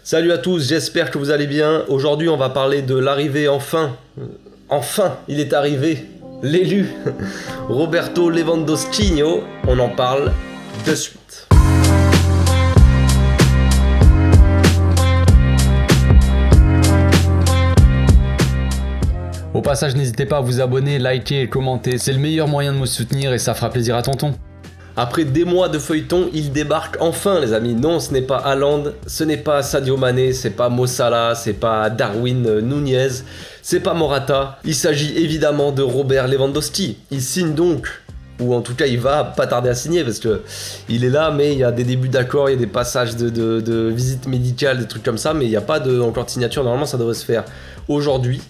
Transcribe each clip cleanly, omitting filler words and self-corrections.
Salut à tous, j'espère que vous allez bien. Aujourd'hui, on va parler de l'arrivée enfin, il est arrivé, l'élu, Roberto Lewandowski. On en parle de suite. Au passage, n'hésitez pas à vous abonner, liker et commenter. C'est le meilleur moyen de me soutenir et ça fera plaisir à tonton. Après des mois de feuilleton, il débarque enfin, les amis. Non, ce n'est pas Haaland, ce n'est pas Sadio Mané, c'est pas Mo Salah, c'est pas Darwin Nunez, c'est pas Morata. Il s'agit évidemment de Robert Lewandowski. Il signe donc, ou en tout cas il va pas tarder à signer parce que il est là, mais il y a des débuts d'accord, il y a des passages de visites médicales, des trucs comme ça, mais il n'y a pas encore de signature. Normalement, ça devrait se faire aujourd'hui.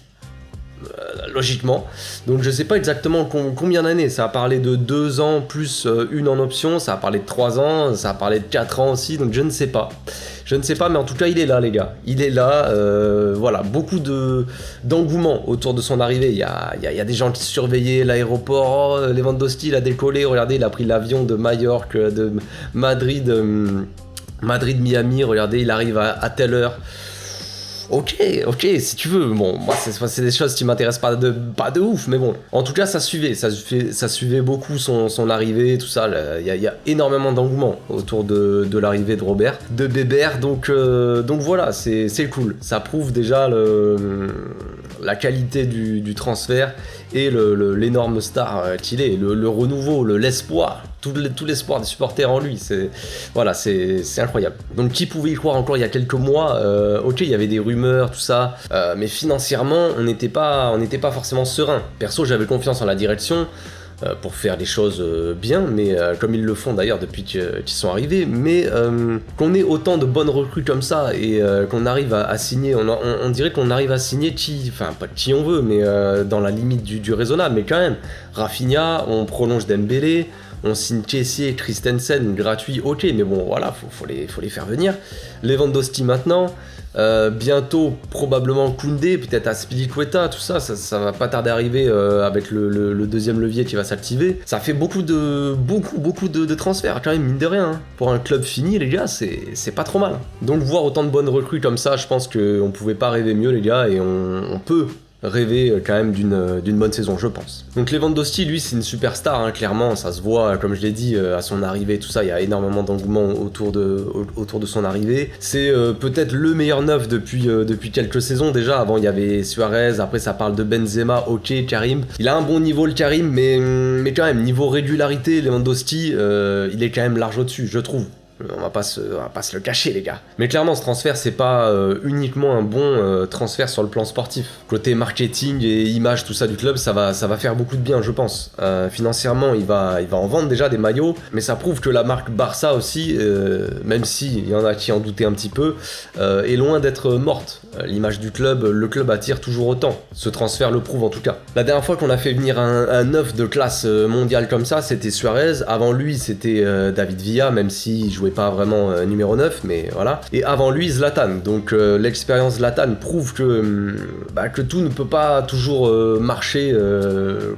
Logiquement, donc je sais pas exactement combien d'années. Ça a parlé de 2 ans plus une en option, ça a parlé de 3 ans, ça a parlé de 4 ans aussi, donc je ne sais pas, mais en tout cas il est là, les gars, il est là. Voilà, beaucoup d'engouement autour de son arrivée. Il y a des gens qui surveillaient l'aéroport. Lewandowski, il a décollé, regardez, il a pris l'avion de Majorque, de Madrid, Miami, regardez, il arrive à telle heure. Ok, si tu veux. Bon, moi, c'est des choses qui m'intéressent pas de ouf, mais bon. En tout cas, ça suivait beaucoup son arrivée, tout ça. Il y a énormément d'engouement autour de l'arrivée de Robert, de Bébert, donc voilà, c'est cool. Ça prouve déjà la qualité du transfert et l'énorme star qu'il est, le renouveau, l'espoir. Tout l'espoir des supporters en lui, c'est incroyable. Donc qui pouvait y croire encore il y a quelques mois? Ok, il y avait des rumeurs, tout ça, mais financièrement, on n'était pas forcément serein. Perso, j'avais confiance en la direction pour faire les choses bien, mais comme ils le font d'ailleurs depuis qu'ils sont arrivés, mais qu'on ait autant de bonnes recrues comme ça et qu'on arrive à signer, on dirait qu'on arrive à signer pas qui on veut, mais dans la limite du raisonnable, mais quand même. Rafinha, on prolonge Dembélé, on signe Kessié et Christensen gratuit, ok, mais bon voilà, faut les faire venir. Lewandowski maintenant, bientôt probablement Koundé, peut-être Azpilicueta, tout ça va pas tarder à arriver avec le deuxième levier qui va s'activer. Ça fait beaucoup de transferts quand même, mine de rien. Hein. Pour un club fini, les gars, c'est pas trop mal. Donc voir autant de bonnes recrues comme ça, je pense qu'on pouvait pas rêver mieux, les gars, et on peut rêver quand même d'une bonne saison, je pense. Donc Lewandowski, lui, c'est une superstar, hein, clairement, ça se voit, comme je l'ai dit, à son arrivée, tout ça, il y a énormément d'engouement autour de son arrivée. C'est peut-être le meilleur neuf depuis quelques saisons déjà. Avant, il y avait Suarez, après ça parle de Benzema, ok, Karim. Il a un bon niveau, le Karim, mais quand même, niveau régularité, Lewandowski, il est quand même large au-dessus, je trouve. On va pas se le cacher, les gars. Mais clairement, ce transfert, c'est pas uniquement un bon transfert sur le plan sportif. Côté marketing et image, tout ça du club, ça va faire beaucoup de bien, je pense. Financièrement, il va en vendre déjà des maillots, mais ça prouve que la marque Barça aussi, même s'il y en a qui en doutaient un petit peu, est loin d'être morte. L'image du club, le club attire toujours autant. Ce transfert le prouve en tout cas. La dernière fois qu'on a fait venir un neuf de classe mondiale comme ça, c'était Suarez. Avant lui, c'était David Villa, même s'il jouait pas vraiment numéro 9, mais voilà. Et avant lui, Zlatan. Donc l'expérience Zlatan prouve que tout ne peut pas toujours marcher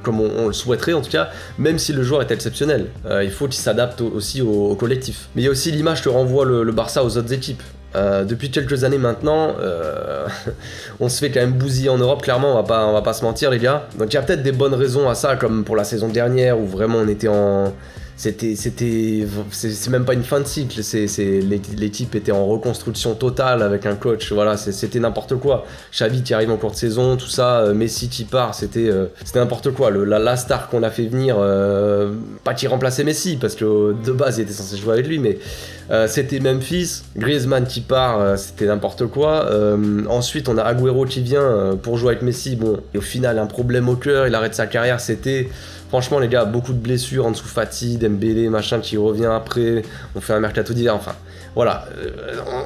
comme on le souhaiterait en tout cas, même si le joueur est exceptionnel. Il faut qu'il s'adapte aussi au collectif. Mais il y a aussi l'image que renvoie le Barça aux autres équipes. Depuis quelques années maintenant, on se fait quand même bousiller en Europe, clairement, on va pas se mentir, les gars. Donc il y a peut-être des bonnes raisons à ça, comme pour la saison dernière où vraiment on était en... C'est même pas une fin de cycle, l'équipe était en reconstruction totale avec un coach, voilà, c'était n'importe quoi. Xavi qui arrive en cours de saison, tout ça, Messi qui part, c'était n'importe quoi. La star qu'on a fait venir, pas qui remplaçait Messi, parce que de base il était censé jouer avec lui, mais c'était Memphis, Griezmann qui part, c'était n'importe quoi. Ensuite on a Agüero qui vient pour jouer avec Messi, bon, et au final un problème au cœur, il arrête sa carrière, c'était... Franchement les gars, beaucoup de blessures, en dessous Fati, Dembélé, machin qui revient après, on fait un mercato d'hiver, enfin voilà,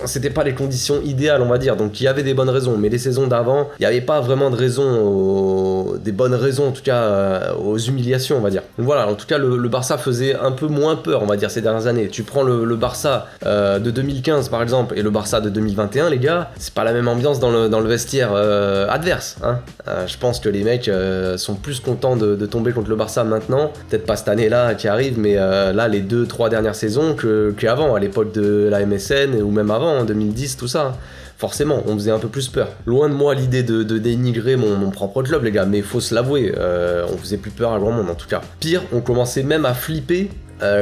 c'était pas les conditions idéales on va dire, donc il y avait des bonnes raisons, mais les saisons d'avant, il n'y avait pas vraiment de raisons, des bonnes raisons en tout cas aux humiliations on va dire. Donc voilà, en tout cas le Barça faisait un peu moins peur on va dire ces dernières années. Tu prends le Barça Barça de 2015 par exemple et le Barça de 2021, les gars, c'est pas la même ambiance dans le vestiaire adverse, hein. Je pense que les mecs sont plus contents de tomber contre le Barça maintenant, peut-être pas cette année-là qui arrive, mais là les 2-3 dernières saisons qu'avant, à l'époque de la MSN ou même avant, en 2010, tout ça. Forcément, on faisait un peu plus peur. Loin de moi l'idée de dénigrer mon propre club, les gars, mais faut se l'avouer, on faisait plus peur à grand monde en tout cas. Pire, on commençait même à flipper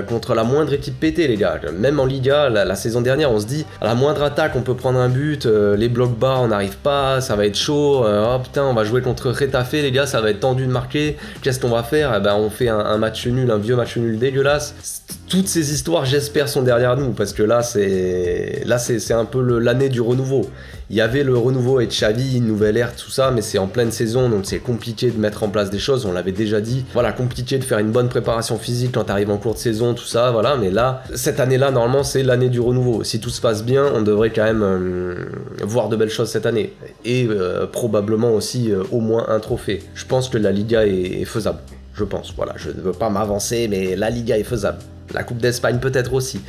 contre la moindre équipe pétée, les gars. Même en Liga, la saison dernière, on se dit, à la moindre attaque, on peut prendre un but, les blocs bas, on n'arrive pas, ça va être chaud, oh putain, on va jouer contre Retafe, les gars, ça va être tendu de marquer, qu'est-ce qu'on va faire? Eh ben, on fait un match nul, un vieux match nul dégueulasse. Toutes ces histoires, j'espère, sont derrière nous, parce que là, c'est un peu l'année du renouveau. Il y avait le renouveau avec Xavi, une nouvelle ère, tout ça, mais c'est en pleine saison, donc c'est compliqué de mettre en place des choses, on l'avait déjà dit. Voilà, compliqué de faire une bonne préparation physique quand t'arrives en cours de saison, tout ça, voilà, mais là, cette année-là, normalement, c'est l'année du renouveau. Si tout se passe bien, on devrait quand même voir de belles choses cette année. Et probablement aussi au moins un trophée. Je pense que la Liga est faisable, je pense. Voilà, je ne veux pas m'avancer, mais la Liga est faisable. La Coupe d'Espagne peut-être aussi.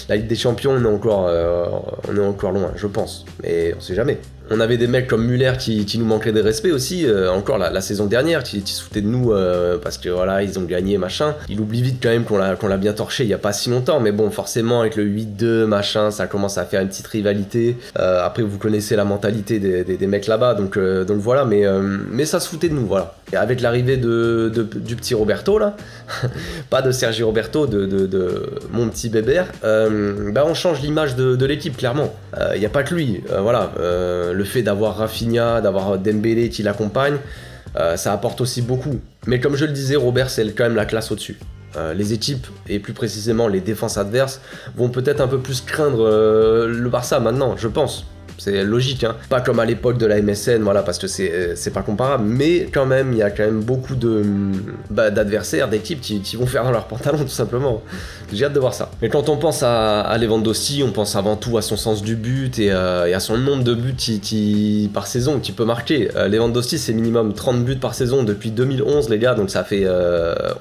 La Ligue des Champions, on est encore loin, je pense. Mais on sait jamais. On avait des mecs comme Müller qui nous manquaient de respect aussi, encore la saison dernière, qui se foutaient de nous parce que voilà, ils ont gagné, machin. Il oublie vite quand même qu'on l'a bien torché il y a pas si longtemps, mais bon, forcément, avec le 8-2, machin, ça commence à faire une petite rivalité. Après, vous connaissez la mentalité des mecs là-bas, donc voilà, mais ça se foutait de nous, voilà. Et avec l'arrivée du petit Roberto, là, pas de Sergi Roberto, de mon petit Bébert, on change l'image de l'équipe, clairement. Il n'y a pas que lui, voilà. Le fait d'avoir Rafinha, d'avoir Dembélé qui l'accompagne, ça apporte aussi beaucoup. Mais comme je le disais, Robert, c'est quand même la classe au-dessus. Les équipes, et plus précisément les défenses adverses, vont peut-être un peu plus craindre le Barça maintenant, je pense. C'est logique, hein. Pas comme à l'époque de la MSN, voilà, parce que c'est pas comparable, mais quand même, il y a quand même beaucoup d'adversaires, d'équipes qui vont faire dans leurs pantalons, tout simplement. J'ai hâte de voir ça. Mais quand on pense à Lewandowski, on pense avant tout à son sens du but et à son nombre de buts par saison qu'il peut marquer. Lewandowski, c'est minimum 30 buts par saison depuis 2011, les gars, donc ça fait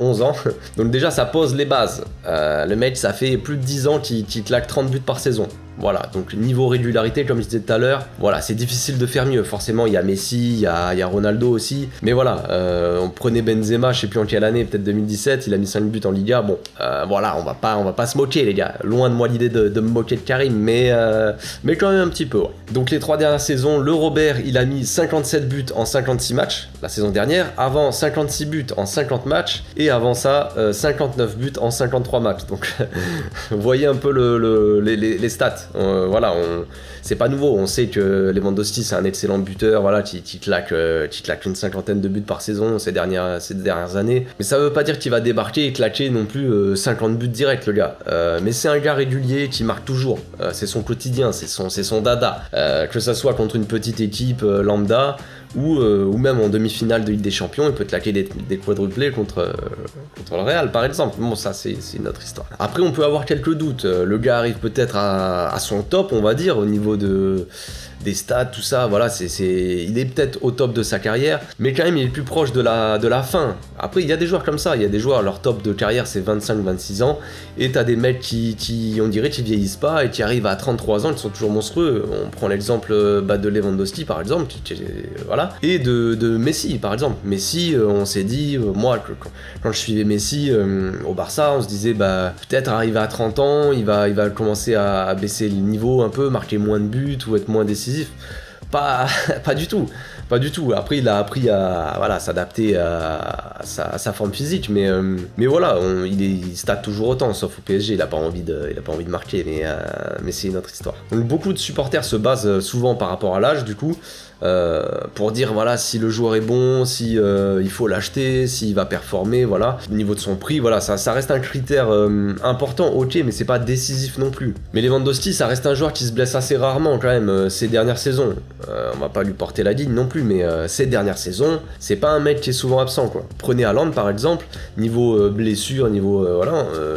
11 ans. Donc déjà, ça pose les bases. Le mec, ça fait plus de 10 ans qu'il claque 30 buts par saison. Voilà, donc niveau régularité, comme je disais tout à l'heure, voilà, c'est difficile de faire mieux. Forcément, il y a Messi, il y a Ronaldo aussi. Mais voilà, on prenait Benzema, je sais plus en quelle année, peut-être 2017, il a mis 5 buts en Liga. Bon, voilà, on va pas se moquer, les gars. Loin de moi l'idée de me moquer de Karim, mais quand même un petit peu, ouais. Donc les 3 dernières saisons, le Robert, il a mis 57 buts en 56 matchs la saison dernière. Avant, 56 buts en 50 matchs. Et avant ça, 59 buts en 53 matchs. Donc, vous voyez un peu les stats. Voilà, c'est pas nouveau, on sait que Lewandowski c'est un excellent buteur, voilà, qui claque une cinquantaine de buts par saison ces dernières années, mais ça veut pas dire qu'il va débarquer et claquer non plus 50 buts directs, le gars, mais c'est un gars régulier qui marque toujours, c'est son quotidien, c'est son dada, que ça soit contre une petite équipe lambda ou même en demi-finale de Ligue des Champions, il peut claquer des quadruplés contre le Real par exemple. Bon, ça c'est une autre histoire. Après, on peut avoir quelques doutes. Le gars arrive peut-être à son top, on va dire, au niveau des stats, tout ça, voilà, il est peut-être au top de sa carrière, mais quand même il est plus proche de la fin. Après, il y a des joueurs comme ça, il y a des joueurs, leur top de carrière c'est 25-26 ans, et t'as des mecs qui on dirait, qui vieillissent pas, et qui arrivent à 33 ans, ils sont toujours monstrueux. On prend l'exemple de Lewandowski par exemple, voilà, et de Messi par exemple. Messi, on s'est dit, moi, quand je suivais Messi au Barça, on se disait, peut-être arrivé à 30 ans, il va commencer à baisser le niveau un peu, marquer moins de buts, ou être moins décisif. Pas du tout. Après, il a appris à s'adapter à sa forme physique, mais voilà, il state toujours autant, sauf au PSG. Il a pas envie de marquer, mais c'est une autre histoire. Donc beaucoup de supporters se basent souvent par rapport à l'âge, du coup. Pour dire voilà, si le joueur est bon, si il faut l'acheter, s'il va performer, voilà, au niveau de son prix, voilà, ça reste un critère important, ok, mais c'est pas décisif non plus. Mais Lewandowski, ça reste un joueur qui se blesse assez rarement quand même ces dernières saisons. On va pas lui porter la digne non plus, mais ces dernières saisons, c'est pas un mec qui est souvent absent, quoi. Prenez Haaland par exemple, niveau blessure, niveau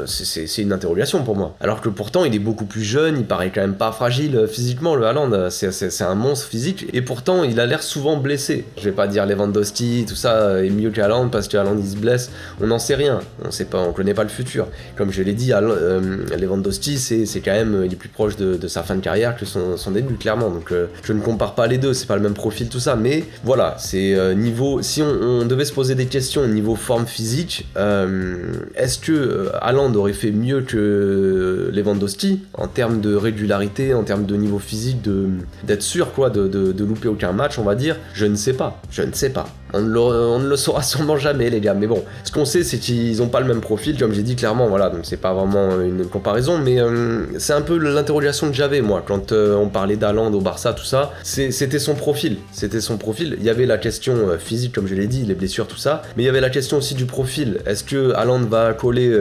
c'est une interrogation pour moi. Alors que pourtant il est beaucoup plus jeune, il paraît quand même pas fragile physiquement, le Haaland, c'est un monstre physique, et pourtant temps, il a l'air souvent blessé. Je vais pas dire Lewandowski, tout ça est mieux qu'Haaland parce qu'Haaland il se blesse. On n'en sait rien. On sait pas, on connaît pas le futur. Comme je l'ai dit, Lewandowski, c'est quand même, il est plus proche de sa fin de carrière que son début, clairement. Donc je ne compare pas les deux, c'est pas le même profil, tout ça. Mais voilà, c'est niveau. Si on devait se poser des questions niveau forme physique, est-ce que Haaland aurait fait mieux que Lewandowski en termes de régularité, en termes de niveau physique, d'être sûr quoi, de louper aucun match, on va dire? Je ne sais pas. On ne le saura sûrement jamais, les gars. Mais bon, ce qu'on sait, c'est qu'ils n'ont pas le même profil, comme j'ai dit clairement. Voilà, donc c'est pas vraiment une comparaison, mais c'est un peu l'interrogation que j'avais moi quand on parlait d'Haaland au Barça, tout ça. C'était son profil. Il y avait la question physique, comme je l'ai dit, les blessures, tout ça, mais il y avait la question aussi du profil. Est-ce que Haaland va coller,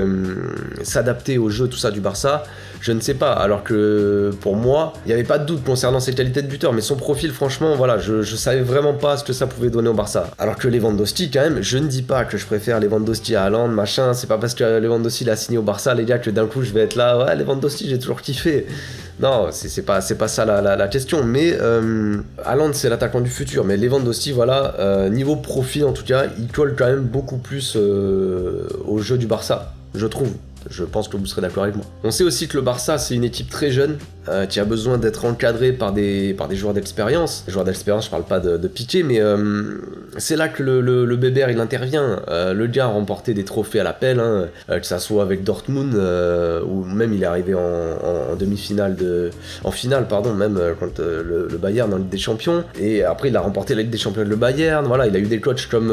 s'adapter au jeu, tout ça du Barça? Je ne sais pas. Alors que pour moi, il n'y avait pas de doute concernant ses qualités de buteur, mais son profil, franchement, voilà, je savais vraiment pas ce que ça pouvait donner au Barça. Alors que Lewandowski, quand même, je ne dis pas que je préfère Lewandowski à Haaland, machin. C'est pas parce que Lewandowski l'a signé au Barça, les gars, que d'un coup je vais être là, ouais, Lewandowski, j'ai toujours kiffé. Non, c'est pas ça la question. Mais Haaland, c'est l'attaquant du futur. Mais Lewandowski, voilà, niveau profil en tout cas, il colle quand même beaucoup plus au jeu du Barça, je trouve. Je pense que vous serez d'accord avec moi. On sait aussi que le Barça, c'est une équipe très jeune qui a besoin d'être encadrée par des joueurs d'expérience. Les joueurs d'expérience, je parle pas de Piqué, mais c'est là que le Bébert il intervient. Le gars a remporté des trophées à l'appel, que ça soit avec Dortmund ou même il est arrivé en demi-finale en finale même contre le Bayern en Ligue des Champions. Et après il a remporté la Ligue des Champions de le Bayern. Voilà, il a eu des coachs comme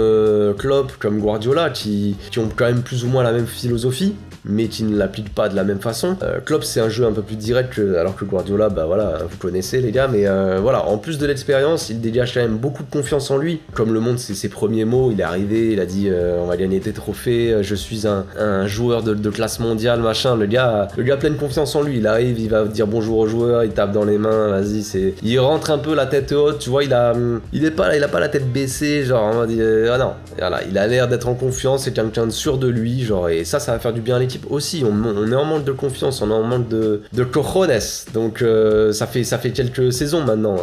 Klopp, comme Guardiola qui ont quand même plus ou moins la même philosophie, mais qui ne l'applique pas de la même façon. Klopp, c'est un jeu un peu plus direct, alors que Guardiola, bah voilà, vous connaissez les gars, mais voilà, en plus de l'expérience, il dégage quand même beaucoup de confiance en lui. Comme le montrent ses premiers mots, il est arrivé, il a dit on va gagner des trophées, je suis un joueur de classe mondiale, machin. Le gars a pleine confiance en lui, il arrive, il va dire bonjour aux joueurs, il tape dans les mains, vas-y, il rentre un peu la tête haute, tu vois, il a pas la tête baissée, genre, on va dire, ah non, voilà, il a l'air d'être en confiance, c'est quelqu'un de sûr de lui, genre, et ça va faire du bien à l'équipe aussi. On est en manque de confiance, on est en manque de cojones, donc ça fait quelques saisons maintenant,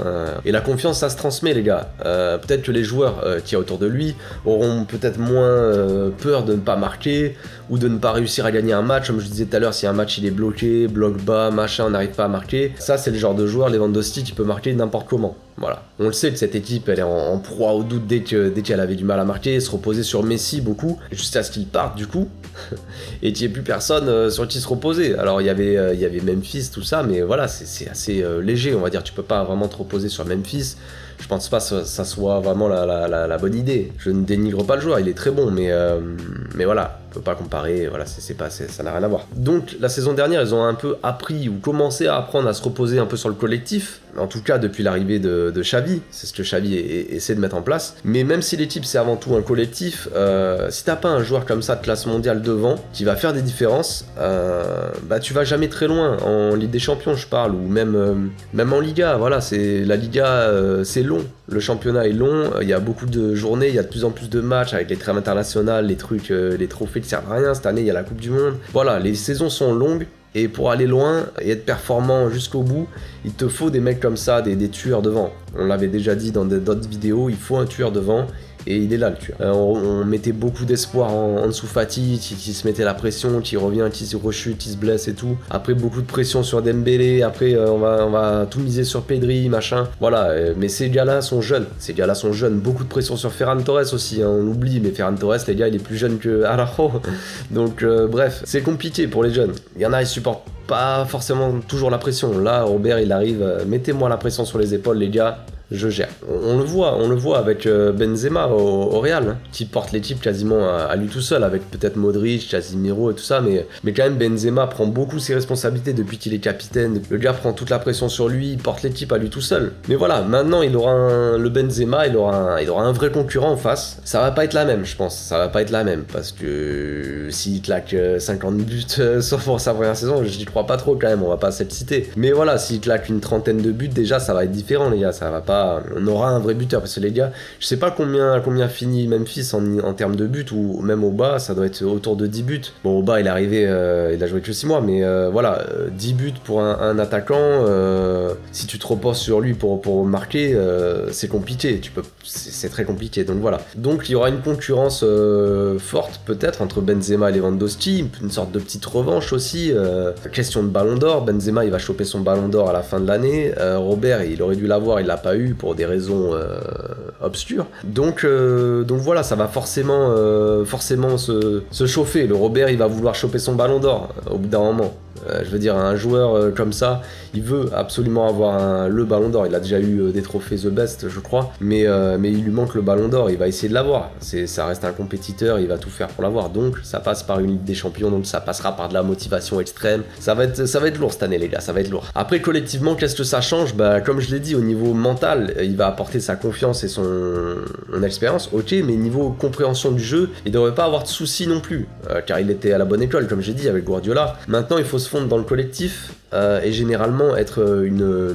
et la confiance ça se transmet, les gars. Peut-être que les joueurs qui y a autour de lui auront peut-être moins peur de ne pas marquer ou de ne pas réussir à gagner un match. Comme je disais tout à l'heure, si un match il est bloqué, bloc bas, machin, on n'arrive pas à marquer, ça c'est le genre de joueur, Lewandowski, qui peut marquer n'importe comment. Voilà, on le sait que cette équipe elle est en proie au doute dès qu'elle avait du mal à marquer, se reposer sur Messi beaucoup, jusqu'à ce qu'il parte du coup, et qu'il n'y ait plus personne sur qui se reposer. Alors il y avait Memphis, tout ça, mais voilà, c'est assez léger, on va dire, tu peux pas vraiment te reposer sur Memphis. Je pense pas que ça soit vraiment la bonne idée. Je ne dénigre pas le joueur, il est très bon, mais voilà, on peut pas comparer, voilà, ça n'a rien à voir. Donc la saison dernière, ils ont un peu appris ou commencé à apprendre à se reposer un peu sur le collectif, en tout cas depuis l'arrivée de Xavi, c'est ce que Xavi essaie de mettre en place. Mais même si l'équipe c'est avant tout un collectif, si t'as pas un joueur comme ça de classe mondiale devant, qui va faire des différences, bah tu vas jamais très loin. En Ligue des Champions je parle, ou même en Liga, voilà, la Liga c'est long. Le championnat est long, il y a beaucoup de journées, il y a de plus en plus de matchs avec les trêves internationales, les trucs, les trophées qui servent à rien. Cette année il y a la Coupe du Monde. Voilà, les saisons sont longues. Et pour aller loin et être performant jusqu'au bout, il te faut des mecs comme ça, des tueurs devant. On l'avait déjà dit dans d'autres vidéos, il faut un tueur devant. Et il est là le tueur. On mettait beaucoup d'espoir en Ansu Fati, qui se mettait la pression, qui revient, qui se rechute, qui se blesse et tout. Après beaucoup de pression sur Dembélé, après on va tout miser sur Pedri, machin. Voilà, mais ces gars-là sont jeunes. Beaucoup de pression sur Ferran Torres aussi, on l'oublie, mais Ferran Torres, les gars, il est plus jeune que Araujo. Donc bref, c'est compliqué pour les jeunes. Il y en a, ils supportent pas forcément toujours la pression. Là, Robert, il arrive, mettez-moi la pression sur les épaules, les gars. Je gère. On le voit avec Benzema au Real, qui porte l'équipe quasiment à lui tout seul, avec peut-être Modric, Casemiro et tout ça, mais quand même Benzema prend beaucoup ses responsabilités depuis qu'il est capitaine. Le gars prend toute la pression sur lui, il porte l'équipe à lui tout seul. Mais voilà, maintenant il aura le Benzema, il aura un vrai concurrent en face. Ça va pas être la même, je pense. Parce que s'il claque 50 buts pour sa première saison, j'y crois pas trop quand même, on va pas s'exciter. Mais voilà, s'il claque une trentaine de buts, déjà ça va être différent, les gars, ça va pas on aura un vrai buteur, parce que les gars, je sais pas combien finit Memphis en termes de buts, ou même au bas, ça doit être autour de 10 buts. Bon, au bas, il est arrivé, il a joué que 6 mois, mais voilà, 10 buts pour un attaquant, si tu te reposes sur lui pour marquer, c'est compliqué, c'est très compliqué, donc voilà. Donc il y aura une concurrence forte peut-être entre Benzema et Lewandowski, une sorte de petite revanche aussi, question de ballon d'or, Benzema il va choper son ballon d'or à la fin de l'année, Robert il aurait dû l'avoir, il l'a pas eu pour des raisons obscures, donc voilà, ça va forcément se chauffer, le Robert il va vouloir choper son ballon d'or au bout d'un moment. Je veux dire, un joueur comme ça, il veut absolument avoir le ballon d'or. Il a déjà eu des trophées The Best, je crois, mais il lui manque le ballon d'or. Il va essayer de l'avoir. Ça reste un compétiteur, il va tout faire pour l'avoir. Donc, ça passe par une Ligue des Champions, donc ça passera par de la motivation extrême. Ça va être lourd cette année, les gars, ça va être lourd. Après, collectivement, qu'est-ce que ça change ? Comme je l'ai dit, au niveau mental, il va apporter sa confiance et son expérience, ok, mais niveau compréhension du jeu, il ne devrait pas avoir de soucis non plus, car il était à la bonne école, comme j'ai dit, avec Guardiola. Maintenant, il faut se fondre dans le collectif, et généralement être une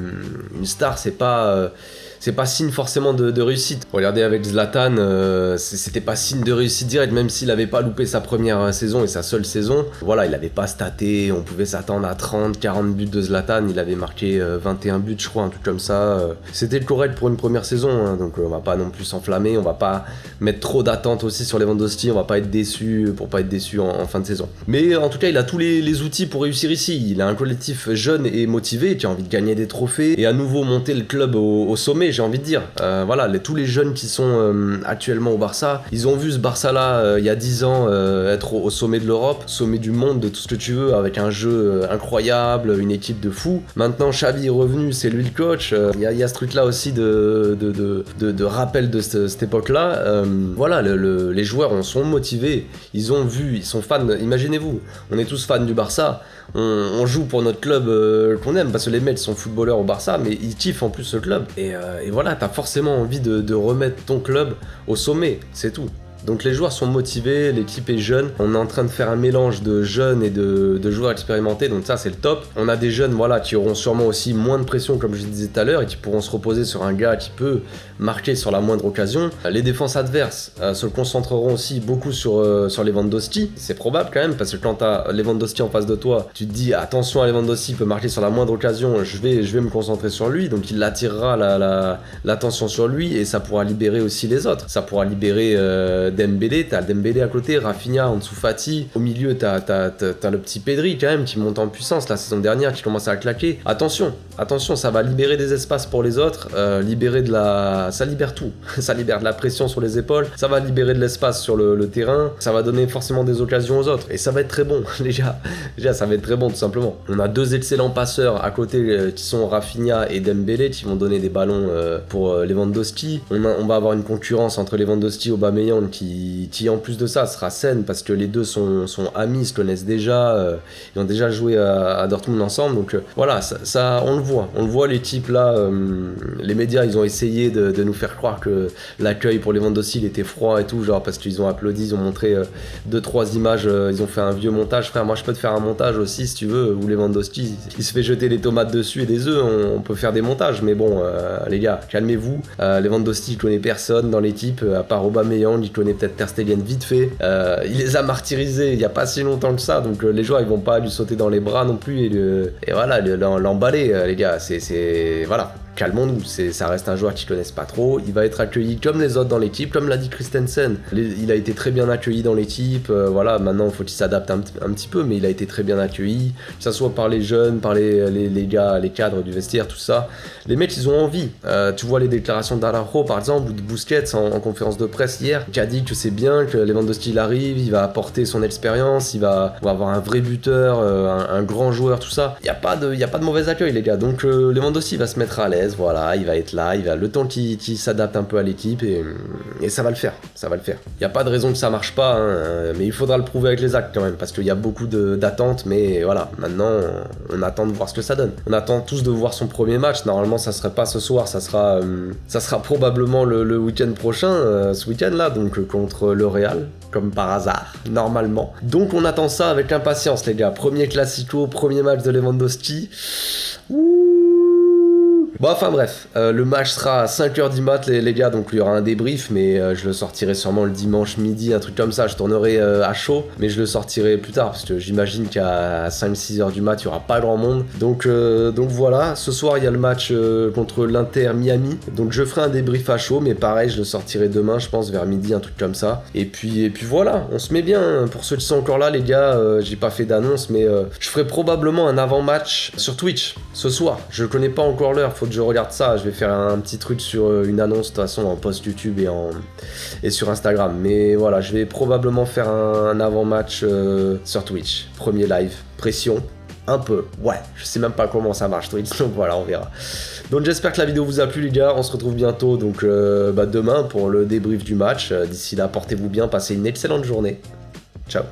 star, c'est pas signe forcément de réussite. Regardez avec Zlatan, c'était pas signe de réussite direct, même s'il avait pas loupé sa première saison et sa seule saison. Voilà, il avait pas staté, on pouvait s'attendre à 30-40 buts de Zlatan, il avait marqué 21 buts je crois, un truc comme ça. C'était le correct pour une première saison, hein, donc on va pas non plus s'enflammer, on va pas mettre trop d'attentes aussi sur Lewandowski, on va pas être déçu pour pas être déçu en fin de saison. Mais en tout cas, il a tous les outils pour réussir ici. Il a un collectif jeune et motivé qui a envie de gagner des trophées et à nouveau monter le club au sommet, j'ai envie de dire. Voilà, tous les jeunes qui sont actuellement au Barça, ils ont vu ce Barça-là il y a 10 ans être au sommet de l'Europe, sommet du monde, de tout ce que tu veux, avec un jeu incroyable, une équipe de fous. Maintenant, Xavi est revenu, c'est lui le coach. Il y a ce truc-là aussi de rappel de cette époque-là. Voilà, les joueurs sont motivés, ils ont vu, ils sont fans. Imaginez-vous, on est tous fans du Barça. On joue pour notre club qu'on aime, parce que les mecs sont footballeurs au Barça, mais ils kiffent en plus ce club. Et voilà, t'as forcément envie de remettre ton club au sommet, c'est tout. Donc les joueurs sont motivés, l'équipe est jeune, on est en train de faire un mélange de jeunes et de joueurs expérimentés, donc ça c'est le top. On a des jeunes voilà, qui auront sûrement aussi moins de pression comme je disais tout à l'heure et qui pourront se reposer sur un gars qui peut marquer sur la moindre occasion. Les défenses adverses se concentreront aussi beaucoup sur Lewandowski, c'est probable quand même, parce que quand t'as Lewandowski en face de toi, tu te dis attention à Lewandowski, il peut marquer sur la moindre occasion, je vais me concentrer sur lui, donc il attirera l'attention sur lui et ça pourra libérer aussi les autres, ça pourra libérer Dembélé, t'as Dembélé à côté, Rafinha, Ansu Fati, au milieu t'as le petit Pedri quand même qui monte en puissance la saison dernière, qui commence à claquer. Attention, ça va libérer des espaces pour les autres, ça libère tout, ça libère de la pression sur les épaules, ça va libérer de l'espace sur le terrain, ça va donner forcément des occasions aux autres, et ça va être très bon, déjà ça va être très bon tout simplement. On a deux excellents passeurs à côté qui sont Rafinha et Dembélé qui vont donner des ballons pour Lewandowski. On va avoir une concurrence entre Lewandowski et Aubameyang qui en plus de ça sera saine parce que les deux sont amis, se connaissent déjà, ils ont déjà joué à Dortmund ensemble, donc voilà, ça on le voit les types là, les médias ils ont essayé de nous faire croire que l'accueil pour Lewandowski il était froid et tout, genre parce qu'ils ont applaudi, ils ont montré 2-3 images, ils ont fait un vieux montage, frère, moi je peux te faire un montage aussi si tu veux, où Lewandowski il se fait jeter des tomates dessus et des œufs, on peut faire des montages, mais bon les gars, calmez-vous, Lewandowski il connaît personne dans l'équipe, à part Aubameyang, il connaît peut-être Ter Stegen vite fait, il les a martyrisés il y a pas si longtemps que ça, donc les joueurs ils vont pas lui sauter dans les bras non plus et voilà, l'emballer les gars, c'est voilà. Calmons-nous, ça reste un joueur qu'ils connaissent pas trop, il va être accueilli comme les autres dans l'équipe, comme l'a dit Christensen, il a été très bien accueilli dans l'équipe, voilà, maintenant il faut qu'il s'adapte un petit peu, mais il a été très bien accueilli, que ça soit par les jeunes, par les gars, les cadres du vestiaire, tout ça, les mecs ils ont envie, tu vois les déclarations d'Araujo par exemple, ou de Busquets en conférence de presse hier, qui a dit que c'est bien, que Lewandowski il arrive, il va apporter son expérience, on va avoir un vrai buteur, un grand joueur, tout ça, il n'y a pas de mauvais accueil les gars, donc Lewandowski va se mettre à l'aise, voilà, il va être là, il va le temps qu'il s'adapte un peu à l'équipe et ça va le faire, Il n'y a pas de raison que ça marche pas, hein, mais il faudra le prouver avec les actes quand même, parce qu'il y a beaucoup d'attentes, mais voilà, maintenant on attend de voir ce que ça donne. On attend tous de voir son premier match, normalement ça serait pas ce soir, ça sera probablement le week-end prochain, ce week-end là, donc contre le Real, comme par hasard, normalement. Donc on attend ça avec impatience les gars, premier classico, premier match de Lewandowski. Ouh, Bon, enfin bref, le match sera à 5h du mat les gars, donc il y aura un débrief, mais je le sortirai sûrement le dimanche midi, un truc comme ça. Je tournerai à chaud, mais je le sortirai plus tard, parce que j'imagine qu'à 5-6h du mat, il n'y aura pas grand monde. Donc voilà, ce soir il y a le match contre l'Inter Miami, donc je ferai un débrief à chaud, mais pareil, je le sortirai demain, je pense, vers midi, un truc comme ça. Et puis voilà, on se met bien. Pour ceux qui sont encore là, les gars, j'ai pas fait d'annonce, mais je ferai probablement un avant-match sur Twitch ce soir. Je connais pas encore l'heure, faut que je regarde ça. Je vais faire un petit truc sur une annonce de toute façon en post YouTube et sur Instagram. Mais voilà, je vais probablement faire un avant-match sur Twitch. Premier live, pression. Un peu, ouais, je sais même pas comment ça marche Twitch, donc voilà, on verra. Donc j'espère que la vidéo vous a plu les gars, on se retrouve bientôt donc demain pour le débrief du match. D'ici là, portez-vous bien, passez une excellente journée. Ciao.